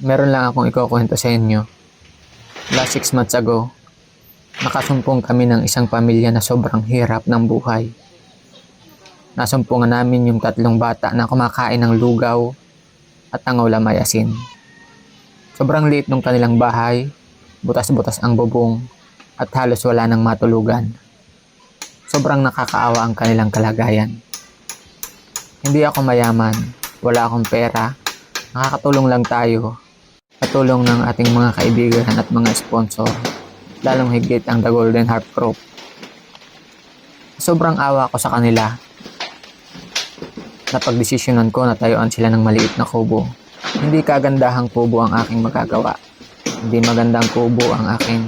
Meron lang akong ikukwento sa inyo. Last 6 months ago, nakasumpong kami ng isang pamilya na sobrang hirap ng buhay. Nasumpungan namin yung 3 bata na kumakain ng lugaw at tangaw lamay asin. Sobrang liit ng kanilang bahay, butas-butas ang bubong at halos wala nang matulugan. Sobrang nakakaawa ang kanilang kalagayan. Hindi ako mayaman, wala akong pera, nakakatulong lang tayo at tulong ng ating mga kaibigan at mga sponsor, lalong higit ang The Golden Heart Group. Sobrang awa ko sa kanila. Napagdesisyonan ko na tayuan sila ng maliit na kubo. Hindi kagandahang kubo ang aking magagawa. Hindi magandang kubo ang aking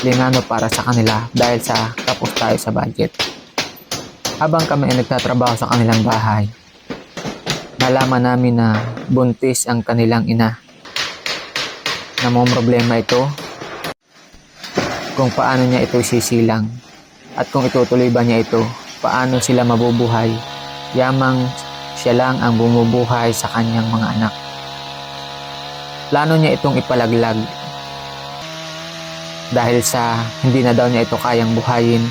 linano para sa kanila dahil sa tapos tayo sa budget. Habang kami ay nagtatrabaho sa kanilang bahay, nalaman namin na buntis ang kanilang ina. Namomroblema ito kung paano niya ito sisilang at kung itutuloy ba niya ito, paano sila mabubuhay, yamang siya lang ang bumubuhay sa kanyang mga anak. Plano niya itong ipalaglag dahil sa hindi na daw niya ito kayang buhayin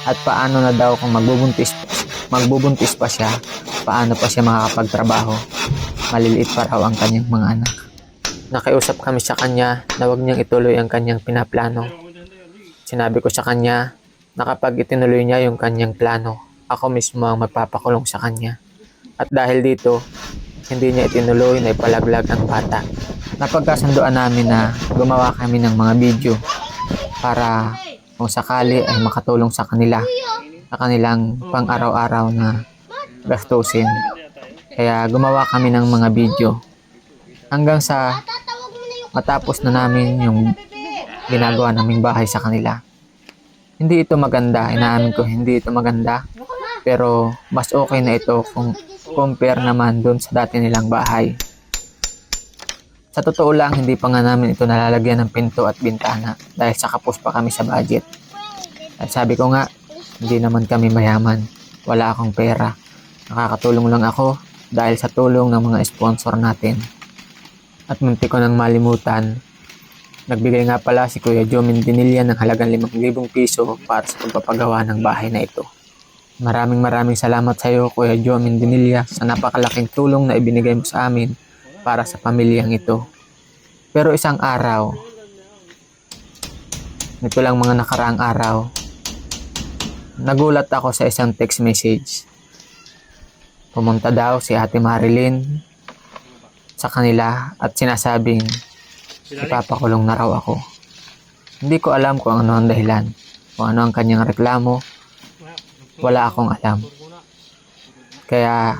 at paano na daw kung magbubuntis pa siya, paano pa siya makakapagtrabaho, maliliit pa raw ang kanyang mga anak. Nakiusap kami sa kanya na huwag niyang ituloy ang kanyang pinaplano. Sinabi ko sa kanya na kapag itinuloy niya yung kanyang plano, ako mismo ang magpapakulong sa kanya. At dahil dito, hindi niya itinuloy na ipalaglag ang bata. Napagkasunduan namin na gumawa kami ng mga video para kung sakali ay makatulong sa kanila sa kanilang pang-araw-araw na gastusin. Kaya gumawa kami ng mga video hanggang sa matapos na namin yung ginagawa naming bahay sa kanila. Hindi ito maganda, inaamin ko hindi ito maganda, pero mas okay na ito kung compare naman dun sa dati nilang bahay. Sa totoo lang, hindi pa nga namin ito nalalagyan ng pinto at bintana dahil sa kapos pa kami sa budget. At sabi ko nga, hindi naman kami mayaman, wala akong pera. Nakakatulong lang ako dahil sa tulong ng mga sponsor natin. At munti ko nang malimutan, nagbigay nga pala si Kuya Jomin Dinilla ng halagang 5,000 piso para sa pagpapagawa ng bahay na ito. Maraming salamat sa iyo, Kuya Jomin Dinilla, sa napakalaking tulong na ibinigay mo sa amin para sa pamilyang ito. Pero isang araw, nito lang mga nakaraang araw, nagulat ako sa isang text message. Pumunta daw si Ate Marilyn sa kanila at sinasabing ipapakulong na raw ako. Hindi ko alam kung ano ang dahilan, kung ano ang kanyang reklamo. Wala akong alam. Kaya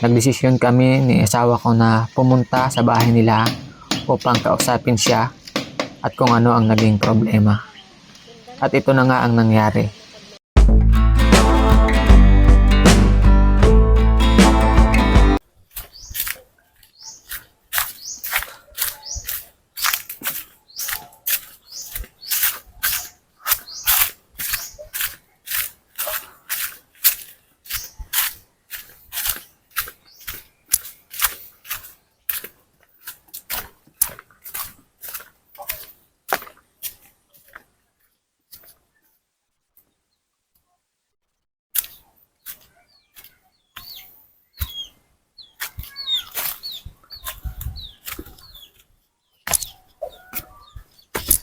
nagdesisyon kami ni asawa ko na pumunta sa bahay nila upang kausapin siya at kung ano ang naging problema. At ito na nga ang nangyari.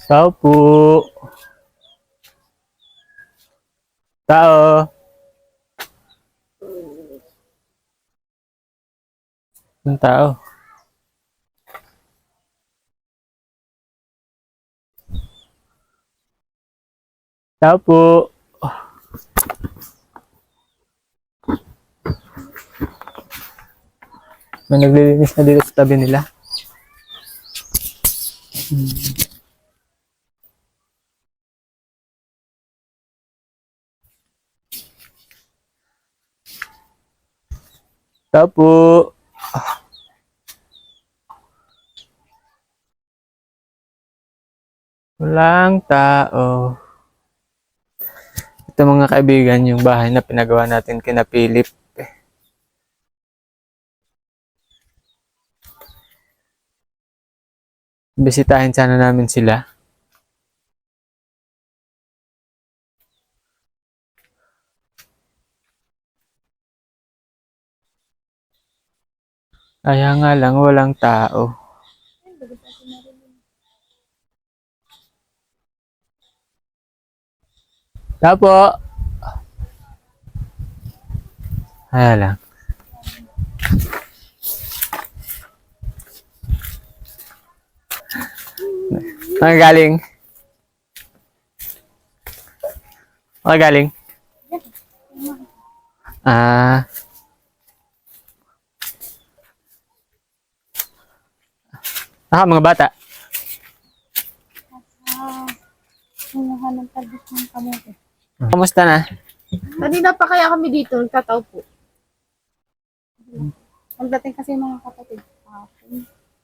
Tao po. Tao. Yung tao. Tao po. May naglilinis na dito sa tabi nila. Tao po. Walang tao. Ito mga kaibigan, yung bahay na pinagawa natin kina Philip. Bisitahin sana namin sila. Kaya nga lang, walang tao. Tapo! Kaya lang. Galing? Galing? Ah. Mga bata. Kumuha ng talbos ng kamote. Kamusta na? Kanina pa kaya kami dito, nagtataw po. Pagdating kasi mga kapatid.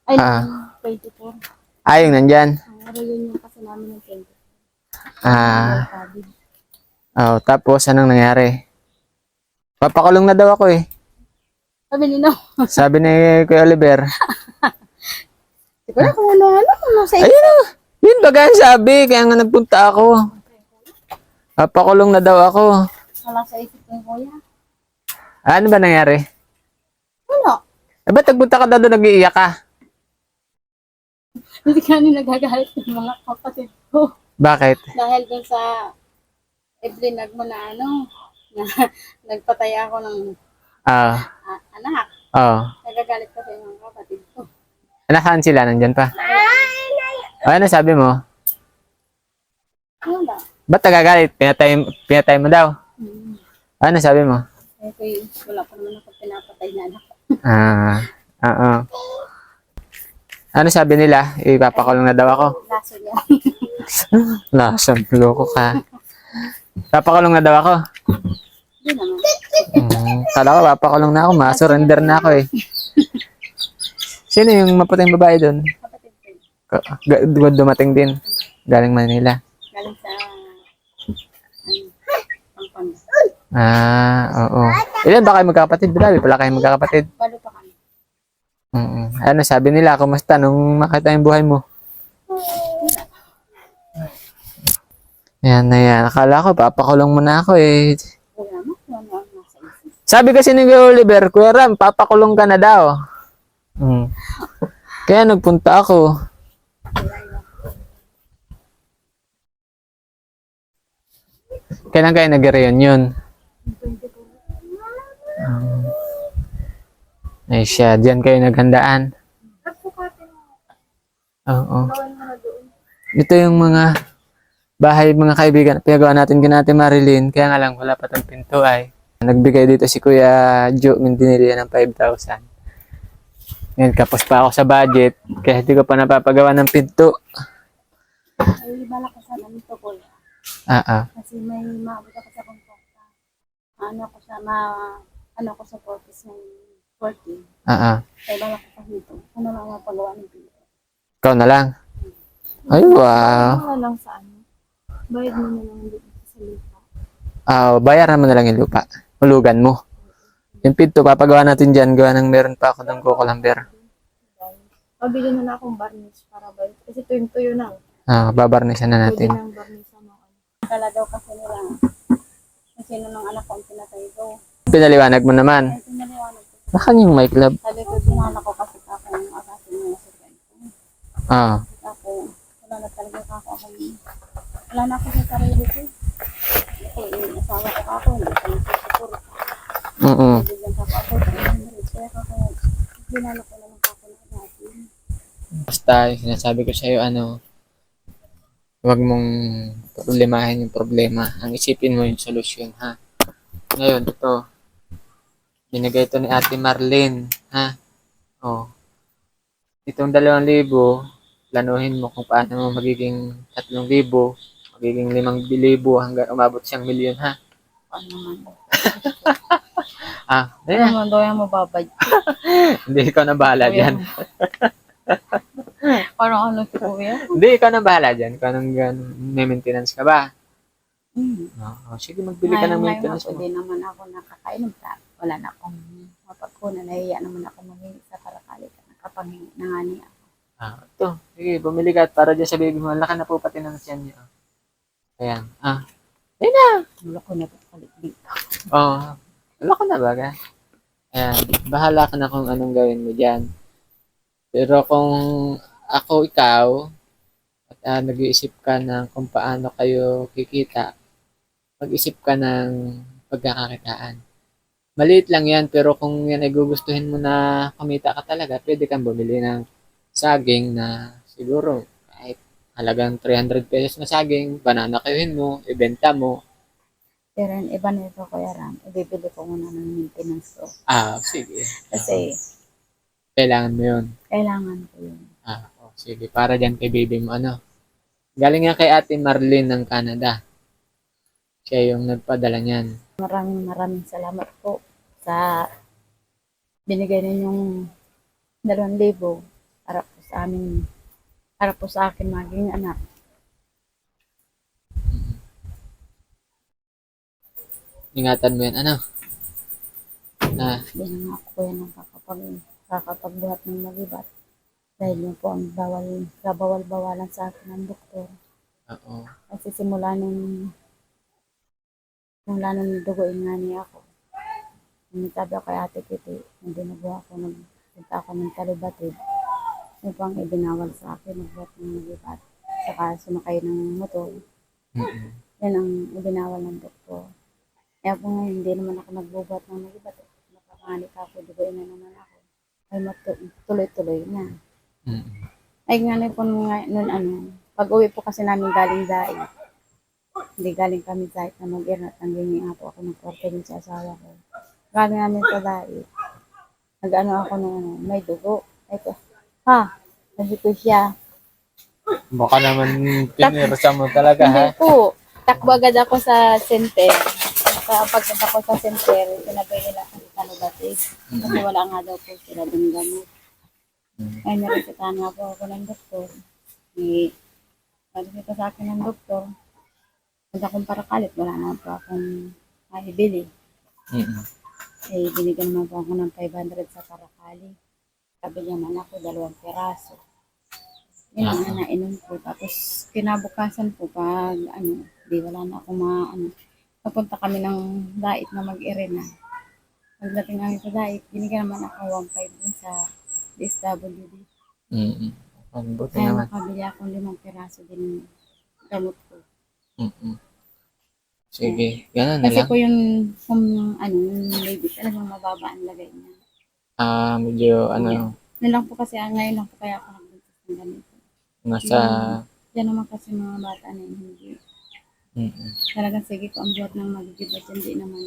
Ay, Ah. 24. Ayong nandyan. Ang reunion kasi namin ng 20. Tapos anong nangyari? Papakulong na daw ako eh. Sabi ni No. Sabi ni Kuya Oliver. Di ko na kung ano sa Ayun o. Yun baga ang sabi. Kaya nga nagpunta ako. Papakulong na daw ako. Wala sa isip ko yung kuya. Ano ba nangyari? Ano? Ba't nagpunta ka daw doon nag-iiyak ka? Hindi kami nagagalit ng mga kapatid ko. Bakit? Dahil dun sa iblinag mo na na nagpatay ako ng anak. Nagagalit kasi yung mga kapatid ko. Nasaan sila? Nandyan pa? Ano sabi mo? Ano ba? Ba't nagagalit? Pinatay mo daw? Ano sabi mo? Eh, wala pa naman ako pinapatay na anak. Oo. Ano sabi nila? Ipapakulong na daw ako. Laso niya. Lasang loko ka. Papakulong na daw ako. Hindi naman. Kala ko papakulong na ako. Ma-surrender na ako eh. Sino yung maputing babae doon? Kapatid ko. Dumating din. Galing Manila. Galing sa Pampanga. Oo. Ilan ba kayo magkakapatid? Grabe pala kayo magkakapatid. Balo pa kami. Ano sabi nila? Kumusta nung makita yung buhay mo? Yan na yan. Akala ko papakulong mo na ako eh. Wala mo. Wala nasa isip. Sabi kasi ni Kuya Oliver, Kuya Ram, papakulong ka na daw. Kaya nagpunta ako. Kailan kayo nag-reunion? Ay siya, diyan kayo naghandaan. Oo. Ito yung mga bahay, mga kaibigan. Pinagawa natin kina Ate Marilyn. Kaya nga lang, wala pa tong pinto ay. Nagbigay dito si Kuya Joe, dinili ng 5,000. Ngayon, kapos pa ako sa budget. Kaya hindi ko pa napapagawa ng pinto. Ay, bala ko sana nito ko. Kasi may maabot ako sa kontrakta. Ano ko sa purpose ng 14. Kaya bala ko sa dito. Ano lang mapagawa ng pinto. Ikaw na lang. Ay, wow. Ano lang sa ano. Bayad mo na lang dito sa lupa. Bayaran mo na lang yung lupa. Hulugan mo. Yung pinto, papagawa natin dyan. Gawa ng meron pa ako ng kukulamber. Pabili na akong varnish para bayad. Kasi tuyo na. Babarnisan na natin. Pwede ng varnish sa mga. Kala daw kasi nila. Kasi nung anak ko ang pinatay daw. Pinaliwanag mo naman. Ay, pinaliwanag ko. Nakan yung mic club. Sabi ko, dinala ko kasi ako ng akasin mo sa kwento. Ako, wala na talaga ako. Wala na ako sa sarili ko. Yung asawa ko ako, nagpapasipuro ko. Bigyan ka ako, pero ako, dinala ko na lang ako ng natin. Basta, sinasabi ko sa'yo, huwag mong problemahin yung problema. Ang isipin mo yung solusyon, ha? Ngayon, ito. Binigay ito ni Ate Marlene, ha? Itong 2,000, planuhin mo kung paano mo magiging 3,000, magiging 5,000 hanggang umabot siyang 1,000,000, ha? Ano naman? Ano naman daw yung mababay? Hindi, ikaw na bahala dyan. Parang ano si Kuya? Hindi, ikaw na bahala dyan. Ikaw nang may maintenance ka ba? Sige, magbili ka ng maintenance mo. Hindi naman ako nakakainom. Wala na akong mapagkunan. Nahiya naman ako maghingi sa karakali. Nakapanghingi na nga niya ako. Ito. Sige, bumili ka at para dyan sa baby mo. Ang laki na po pati ng tiyan niya. Ayan. Ayun na. Wala ko na palit dito. Oh. Wala ko na baga. Ayan. Bahala ka na kung anong gawin mo dyan. Pero kung ako ikaw, at nag-iisip ka ng kung paano kayo kikita, mag-isip ka ng pagkakakitaan. Maliit lang yan, pero kung yan ay gugustuhin mo na kumita ka talaga, pwede kang bumili ng saging na siguro kahit halagang 300 pesos na saging, banana kayuhin mo, ibenta mo. Pero yung iba nito, Kuya Ram, ibibili ko muna ng maintenance ko. Sige. Kasi Kailangan mo yun. kailangan ko yun. Sige. Para dyan kay baby mo, Galing nga kay Ate Marlene ng Canada. Siya yung nagpadala niyan. Maraming salamat po sa binigay ninyong 2,000 para po sa amin, para po sa akin maging anak. Ingatan mo yan, Hindi na nga ako kuya nang kakapagbuhat ng malibat. Dahil yun po ang bawal-bawalan sa akin ng doktor. Oo. Kasi simula nung duguin nga niya ako. Sabi ako kay Ate Kitty, hindi nagbuha ako, nagpunta ako ng Talibatid. Yung pang ibinawal sa akin, nagbuhat ng malibat. Saka sumakay ng motor. Yan ang ibinawal ng doktor. Kaya po ngayon, hindi naman ako nagbubuhat ng malibat. Napapanganib ako, duguin na naman ako. Ay tuloy-tuloy na. Ay nga po noon pag uwi po kasi namin galing Dait. Hindi galing kami Dait na mag-irnat. Nanggingi nga po ako ng kwarto din sa asawa ko. Galing namin sa Dait. Nag-ano ako nung may dugo. Ito, sabi ko siya. Baka naman pinirsa mo talaga, Hindi po. Takbo agad ako sa center. Pagpunta ko sa center, sinabi nila kasi Talibatid. Kasi wala nga daw po sila dun gamot. Ay, narisitahan nga po ako ng doktor. Sabi sa akin ng doktor, huwag akong parakalit, wala na po akong maibili. Eh, binigyan naman po ako ng 500 sa parakali. Sabi niya man ako, 2 piraso. Yun ang nainom ko. Tapos, kinabukasan po, pag di wala na akong napunta kami ng Dait na mag-irena. Pagdating namin sa Dait, binigyan naman ako 1,500 dun sa DSWD. Ang buti Kaya naman. nakabili akong 5 piraso din gamot ko. Sige, gano'n na Kasi lang. po yung lady talagang mababa ang lagay niya. Medyo Yun lang po kasi, ngayon lang po kaya ako nagbuntis ng ganito. nasa... Yan naman kasi mga bata na yun, hindi. Talagang sige ko ang buhat ng magigibat, hindi naman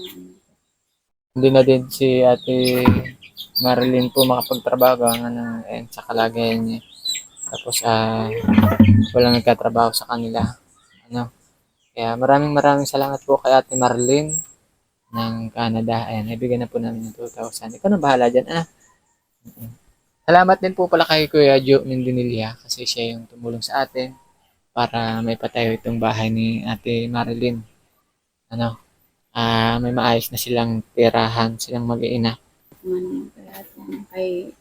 Hindi na din si Ate Marilyn po makapagtrabaho sa kalagayan niya. Tapos walang nagkatrabaho sa kanila. Kaya maraming salamat po kay Ate Marilyn ng Canada. Ayan, ibigay na po namin yung 2,000. Ikaw na bahala dyan, Salamat din po pala kay Kuya Joe Mendinilla kasi siya yung tumulong sa atin para may patayo itong bahay ni Ate Marilyn. May maayos na silang tirahan, silang mag-iina. Kay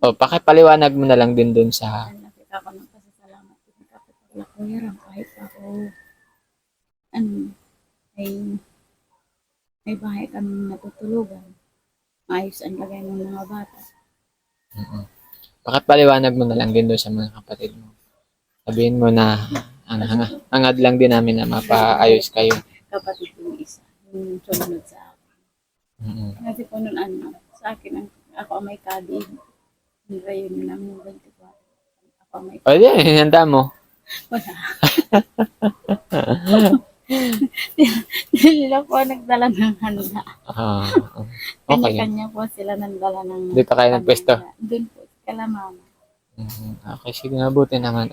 Pakipaliwanag mo na lang din dun sa... nakita ko ng pasasalamat ko sa kapatid ko yan. Kahit ako, may bahay kami natutulugan. Maayos ang lagay ng mga bata. Pakipaliwanag mo na lang din dun sa mga kapatid mo. Sabihin mo na hangad lang din namin na mapaayos kayo. Kapatid ko yung isa, yung sumunod sa akin. Kasi po nun sa akin, ako ang may kabig. Ngayon yun namin yung 24. Ako ang may kabig. Pwede, handa mo. Wala. Hindi lang po nagdala ng handa. Okay. Kanya-kanya po sila nagdala ng Dito kayo nagpwesto? Doon po, kala mama. Okay, sige, mabuti naman.